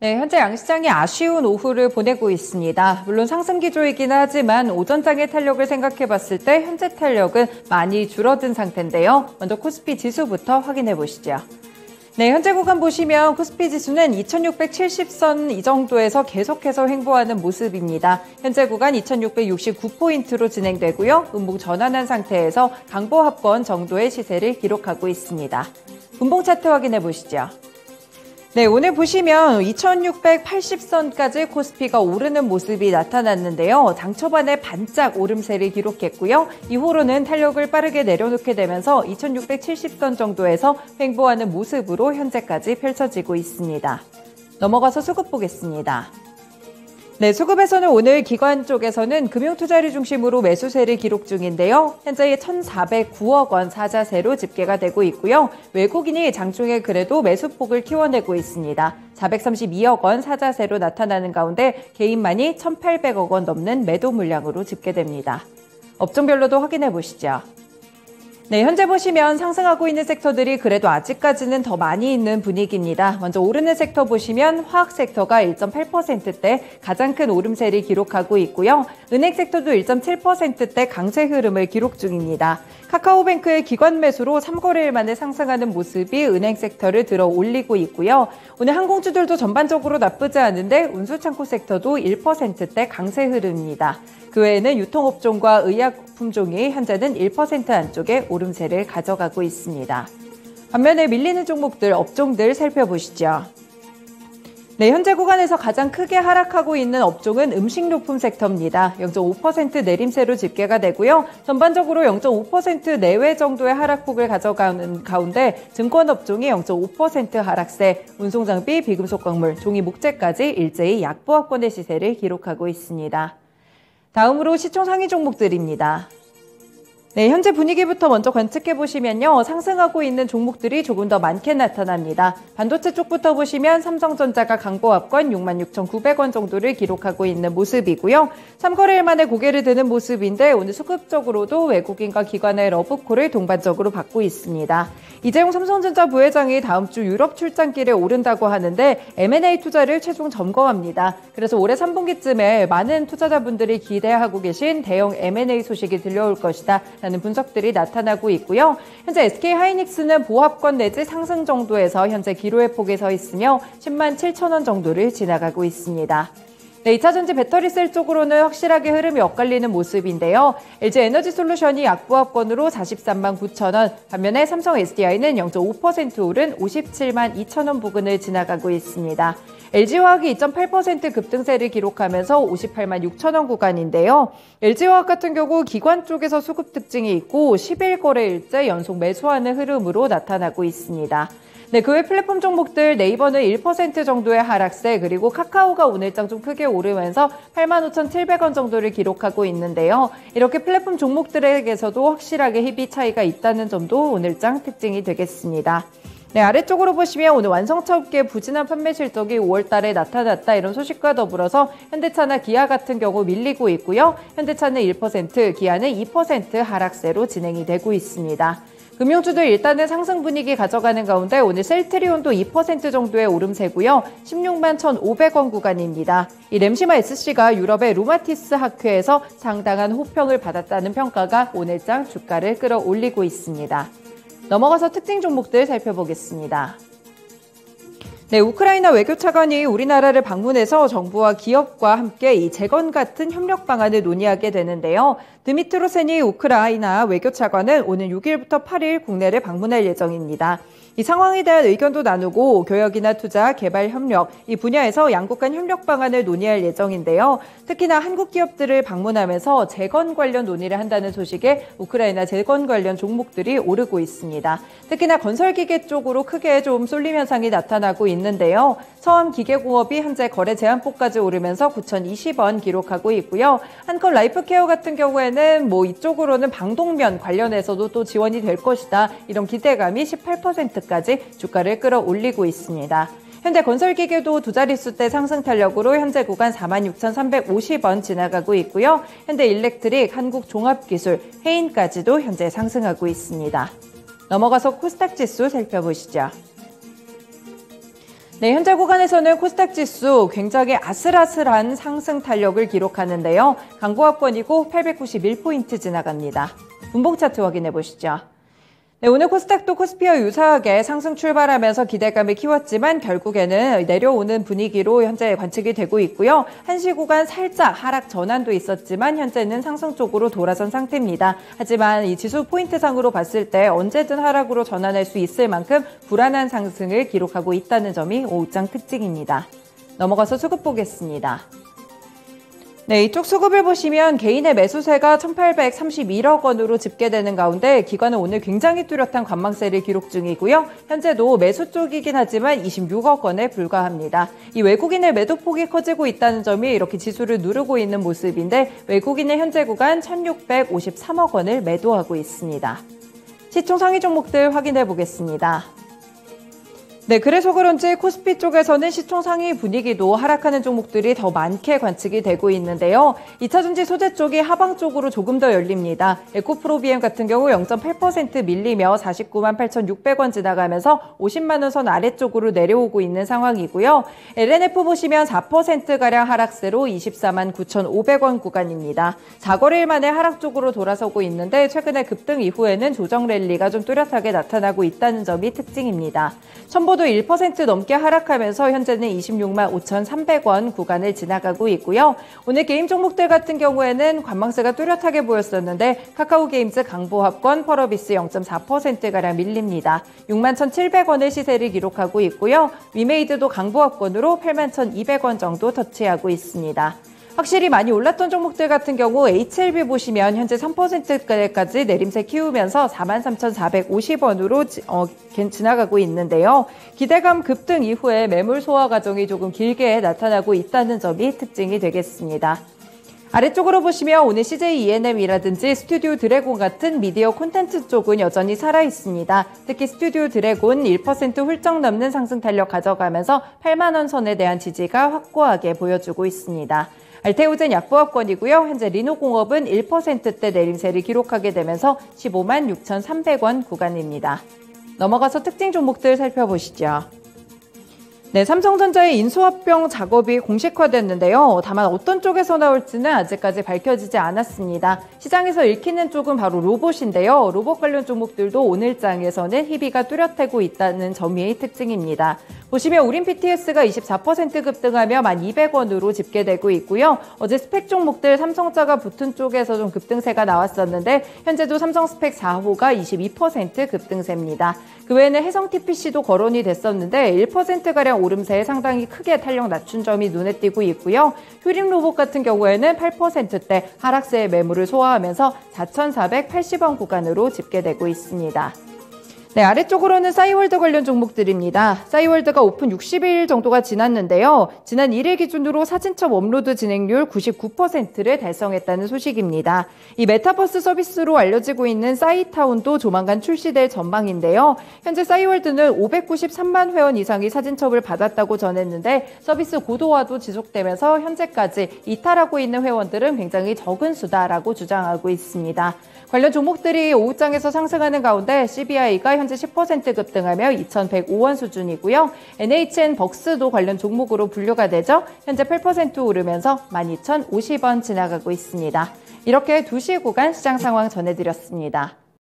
네, 현재 양시장이 아쉬운 오후를 보내고 있습니다. 물론 상승 기조이긴 하지만 오전장의 탄력을 생각해 봤을 때 현재 탄력은 많이 줄어든 상태인데요. 먼저 코스피 지수부터 확인해 보시죠. 네, 현재 구간 보시면 코스피 지수는 2670선 이 정도에서 계속해서 횡보하는 모습입니다. 현재 구간 2669포인트로 진행되고요. 음봉 전환한 상태에서 강보 합권 정도의 시세를 기록하고 있습니다. 분봉 차트 확인해 보시죠. 네, 오늘 보시면 2680선까지 코스피가 오르는 모습이 나타났는데요. 장 초반에 반짝 오름세를 기록했고요. 이후로는 탄력을 빠르게 내려놓게 되면서 2670선 정도에서 횡보하는 모습으로 현재까지 펼쳐지고 있습니다. 넘어가서 수급 보겠습니다. 네, 수급에서는 오늘 기관 쪽에서는 금융투자를 중심으로 매수세를 기록 중인데요. 현재 1,409억 원 사자세로 집계가 되고 있고요. 외국인이 장중에 그래도 매수폭을 키워내고 있습니다. 432억 원 사자세로 나타나는 가운데 개인만이 1,800억 원 넘는 매도 물량으로 집계됩니다. 업종별로도 확인해 보시죠. 네, 현재 보시면 상승하고 있는 섹터들이 그래도 아직까지는 더 많이 있는 분위기입니다. 먼저 오르는 섹터 보시면 화학 섹터가 1.8%대 가장 큰 오름세를 기록하고 있고요. 은행 섹터도 1.7%대 강세 흐름을 기록 중입니다. 카카오뱅크의 기관 매수로 3거래일 만에 상승하는 모습이 은행 섹터를 들어 올리고 있고요. 오늘 항공주들도 전반적으로 나쁘지 않은데 운수창고 섹터도 1%대 강세 흐름입니다. 그 외에는 유통업종과 의약품종이 현재는 1% 안쪽에 오름세를 가져가고 있습니다. 반면에 밀리는 종목들, 업종들 살펴보시죠. 네, 현재 구간에서 가장 크게 하락하고 있는 업종은 음식료품 섹터입니다. 0.5% 내림세로 집계가 되고요. 전반적으로 0.5% 내외 정도의 하락폭을 가져가는 가운데 증권업종이 0.5% 하락세, 운송장비, 비금속광물, 종이 목재까지 일제히 약보합권의 시세를 기록하고 있습니다. 다음으로 시총 상위 종목들입니다. 네, 현재 분위기부터 먼저 관측해 보시면요. 상승하고 있는 종목들이 조금 더 많게 나타납니다. 반도체 쪽부터 보시면 삼성전자가 강보합권 66,900원 정도를 기록하고 있는 모습이고요. 3거래일 만에 고개를 드는 모습인데 오늘 수급적으로도 외국인과 기관의 러브콜을 동반적으로 받고 있습니다. 이재용 삼성전자 부회장이 다음 주 유럽 출장길에 오른다고 하는데 M&A 투자를 최종 점검합니다. 그래서 올해 3분기쯤에 많은 투자자분들이 기대하고 계신 대형 M&A 소식이 들려올 것이다 라는 분석들이 나타나고 있고요. 현재 SK하이닉스는 보합권 내지 상승 정도에서 현재 기로의 폭에 서 있으며 10만 7천 원 정도를 지나가고 있습니다. 네, 2차전지 배터리셀 쪽으로는 확실하게 흐름이 엇갈리는 모습인데요. LG에너지솔루션이 약보합권으로 43만 9천 원, 반면에 삼성 SDI는 0.5% 오른 57만 2천 원 부근을 지나가고 있습니다. LG화학이 2.8% 급등세를 기록하면서 58만 6천 원 구간인데요. LG화학 같은 경우 기관 쪽에서 수급 특징이 있고 11거래일째 연속 매수하는 흐름으로 나타나고 있습니다. 네, 그 외 플랫폼 종목들 네이버는 1% 정도의 하락세, 그리고 카카오가 오늘장 좀 크게 오르면서 85,700원 정도를 기록하고 있는데요. 이렇게 플랫폼 종목들에게서도 확실하게 희비 차이가 있다는 점도 오늘장 특징이 되겠습니다. 네, 아래쪽으로 보시면 오늘 완성차 업계 부진한 판매 실적이 5월 달에 나타났다 이런 소식과 더불어서 현대차나 기아 같은 경우 밀리고 있고요. 현대차는 1%, 기아는 2% 하락세로 진행이 되고 있습니다. 금융주도 일단은 상승 분위기 가져가는 가운데 오늘 셀트리온도 2% 정도의 오름세고요. 16만 1,500원 구간입니다. 이 램시마 SC가 유럽의 루마티스 학회에서 상당한 호평을 받았다는 평가가 오늘장 주가를 끌어올리고 있습니다. 넘어가서 특징 종목들 살펴보겠습니다. 네, 우크라이나 외교차관이 우리나라를 방문해서 정부와 기업과 함께 이 재건 같은 협력 방안을 논의하게 되는데요. 드미트로세니 우크라이나 외교차관은 오는 6일부터 8일 국내를 방문할 예정입니다. 이 상황에 대한 의견도 나누고 교역이나 투자, 개발 협력, 이 분야에서 양국 간 협력 방안을 논의할 예정인데요. 특히나 한국 기업들을 방문하면서 재건 관련 논의를 한다는 소식에 우크라이나 재건 관련 종목들이 오르고 있습니다. 특히나 건설기계 쪽으로 크게 좀 쏠림 현상이 나타나고 있는데요. 서암기계공업이 현재 거래 제한폭까지 오르면서 9,020원 기록하고 있고요. 한컷 라이프케어 같은 경우에는 이쪽으로는 방독면 관련해서도 또 지원이 될 것이다. 이런 기대감이 18%까지 주가를 끌어올리고 있습니다. 현대건설기계도 두 자릿수대 상승 탄력으로 현재 구간 46,350원 지나가고 있고요. 현대일렉트릭, 한국종합기술, 해인까지도 현재 상승하고 있습니다. 넘어가서 코스닥 지수 살펴보시죠. 네, 현재 구간에서는 코스닥 지수 굉장히 아슬아슬한 상승 탄력을 기록하는데요. 강보합권이고 891포인트 지나갑니다. 분봉 차트 확인해 보시죠. 네, 오늘 코스닥도 코스피와 유사하게 상승 출발하면서 기대감을 키웠지만 결국에는 내려오는 분위기로 현재 관측이 되고 있고요. 한시 구간 살짝 하락 전환도 있었지만 현재는 상승 쪽으로 돌아선 상태입니다. 하지만 이 지수 포인트상으로 봤을 때 언제든 하락으로 전환할 수 있을 만큼 불안한 상승을 기록하고 있다는 점이 오후장 특징입니다. 넘어가서 수급 보겠습니다. 네, 이쪽 수급을 보시면 개인의 매수세가 1,831억 원으로 집계되는 가운데 기관은 오늘 굉장히 뚜렷한 관망세를 기록 중이고요. 현재도 매수 쪽이긴 하지만 26억 원에 불과합니다. 이 외국인의 매도폭이 커지고 있다는 점이 이렇게 지수를 누르고 있는 모습인데 외국인의 현재 구간 1,653억 원을 매도하고 있습니다. 시총 상위 종목들 확인해 보겠습니다. 네, 그래서 그런지 코스피 쪽에서는 시총 상위 분위기도 하락하는 종목들이 더 많게 관측이 되고 있는데요. 2차전지 소재 쪽이 하방 쪽으로 조금 더 열립니다. 에코프로비엠 같은 경우 0.8% 밀리며 498만 8,600원 지나가면서 50만 원 선 아래쪽으로 내려오고 있는 상황이고요. LNF 보시면 4%가량 하락세로 24만 9,500원 구간입니다. 4거래일 만에 하락 쪽으로 돌아서고 있는데 최근에 급등 이후에는 조정 랠리가 좀 뚜렷하게 나타나고 있다는 점이 특징입니다. 첨보도 1% 넘게 하락하면서 현재는 26만 5,300원 구간을 지나가고 있고요. 오늘 게임 종목들 같은 경우에는 관망세가 뚜렷하게 보였었는데 카카오게임즈 강보합권 펄어비스 0.4%가량 밀립니다. 6만 1,700원의 시세를 기록하고 있고요. 위메이드도 강보합권으로 8만 1,200원 정도 터치하고 있습니다. 확실히 많이 올랐던 종목들 같은 경우 HLB 보시면 현재 3%까지 내림세 키우면서 43,450원으로 지나가고 있는데요. 기대감 급등 이후에 매물 소화 과정이 조금 길게 나타나고 있다는 점이 특징이 되겠습니다. 아래쪽으로 보시면 오늘 CJ ENM이라든지 스튜디오 드래곤 같은 미디어 콘텐츠 쪽은 여전히 살아있습니다. 특히 스튜디오 드래곤 1% 훌쩍 넘는 상승 탄력 가져가면서 8만 원 선에 대한 지지가 확고하게 보여주고 있습니다. 알테오젠 약보합권이고요. 현재 리노공업은 1%대 내림세를 기록하게 되면서 15만 6,300원 구간입니다. 넘어가서 특징 종목들 살펴보시죠. 네, 삼성전자의 인수합병 작업이 공식화됐는데요. 다만 어떤 쪽에서 나올지는 아직까지 밝혀지지 않았습니다. 시장에서 읽히는 쪽은 바로 로봇인데요. 로봇 관련 종목들도 오늘장에서는 희비가 뚜렷하고 있다는 점이 특징입니다. 보시면 우린 PTS가 24% 급등하며 1,200원으로 집계되고 있고요. 어제 스펙 종목들 삼성자가 붙은 쪽에서 좀 급등세가 나왔었는데 현재도 삼성 스펙 4호가 22% 급등세입니다. 그 외에는 해성 TPC도 거론이 됐었는데 1%가량 오름세에 상당히 크게 탄력 낮춘 점이 눈에 띄고 있고요. 휴림 로봇 같은 경우에는 8%대 하락세의 매물을 소화하면서 4,480원 구간으로 집계되고 있습니다. 네, 아래쪽으로는 싸이월드 관련 종목들입니다. 싸이월드가 오픈 60일 정도가 지났는데요. 지난 1일 기준으로 사진첩 업로드 진행률 99%를 달성했다는 소식입니다. 이 메타버스 서비스로 알려지고 있는 싸이타운도 조만간 출시될 전망인데요. 현재 싸이월드는 593만 회원 이상이 사진첩을 받았다고 전했는데 서비스 고도화도 지속되면서 현재까지 이탈하고 있는 회원들은 굉장히 적은 수다라고 주장하고 있습니다. 관련 종목들이 오후장에서 상승하는 가운데 CBI가 현재 10% 급등하며 2,105원 수준이고요. NHN 벅스도 관련 종목으로 분류가 되죠. 현재 8% 오르면서 12,050원 지나가고 있습니다. 이렇게 2시 구간 시장 상황 전해드렸습니다.